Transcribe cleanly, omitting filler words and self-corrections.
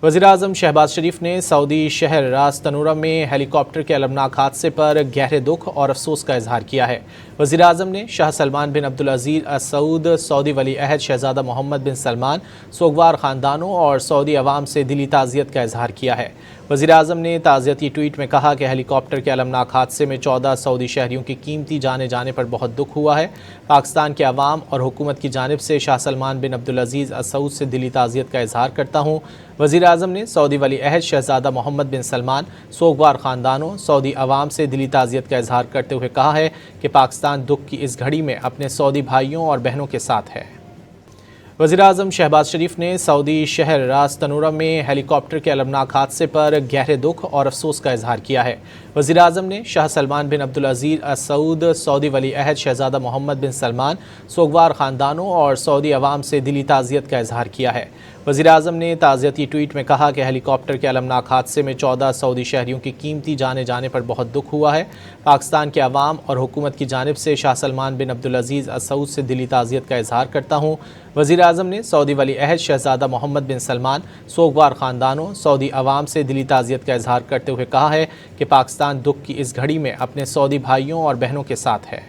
वज़ीर-ए-आज़म शहबाज शरीफ ने सऊदी शहर रास तनूरम में हेली कॉप्टर के अलमनाक हादसे पर गहरे दुख और अफसोस का इजहार किया है। वज़ीर-ए-आज़म ने शाह सलमान बिन अब्दुल अज़ीज़ अल सऊद, सऊदी वली अहद शहज़ादा मोहम्मद बिन सलमान, सोगवार ख़ानदानों और सऊदी अवाम से दिली ताज़ियत का इजहार किया है। वज़ीर-ए-आज़म ने ताज़ियती ट्वीट में कहा कि हेलीकॉप्टर के अलमनाक हादसे में 14 सऊदी शहरियों की कीमती जाने जाने पर बहुत दुख हुआ है। पाकिस्तान के अवाम और हुकूमत की जानिब से शाह सलमान बिन अब्दुल अज़ीज़ अल सऊद से दिली ताज़ियत का इजहार करता हूँ। वज़ीर-ए-आज़म ने सऊदी वली अहद शहज़ादा मोहम्मद बिन सलमान, सोगवार ख़ानदानों, सऊदी अवाम से दिली ताज़ियत का इजहार करते हुए कहा है कि पाकिस्तान दुख की इस घड़ी में अपने सऊदी भाइयों और बहनों के साथ है। वज़ीर-ए-आज़म शहबाज शरीफ ने सऊदी शहर रास तनूरम में हेलीकॉप्टर के अलमनाक हादसे पर गहरे दुख और अफसोस का इजहार किया है। वज़ीर-ए-आज़म ने शाह सलमान बिन अब्दुल अज़ीज़ अल सऊद, सऊदी वली अहद शहज़ादा मोहम्मद बिन सलमान, सोगवार ख़ानदानों और सऊदी अवाम से दिली ताज़ियत का इजहार किया है। वज़ीर-ए-आज़म ने ताज़ियती ट्वीट में कहा कि हेलीकॉप्टर के अलमनाक हादसे में 14 सऊदी शहरियों की कीमती जाने जाने पर बहुत दुख हुआ है। पाकिस्तान के अवाम और हुकूमत की जानिब से शाह सलमान बिन अब्दुल अज़ीज़ अल सऊद से दिली ताज़ियत का इजहार करता हूँ। वज़ीर-ए-आज़म ने सऊदी वली अहद शहज़ादा मोहम्मद बिन सलमान, सोगवार ख़ानदानों, सऊदी अवाम से दिली ताज़ियत का इजहार करते हुए कहा है कि पाकिस्तान दुख की इस घड़ी में अपने सऊदी भाइयों और बहनों के साथ है।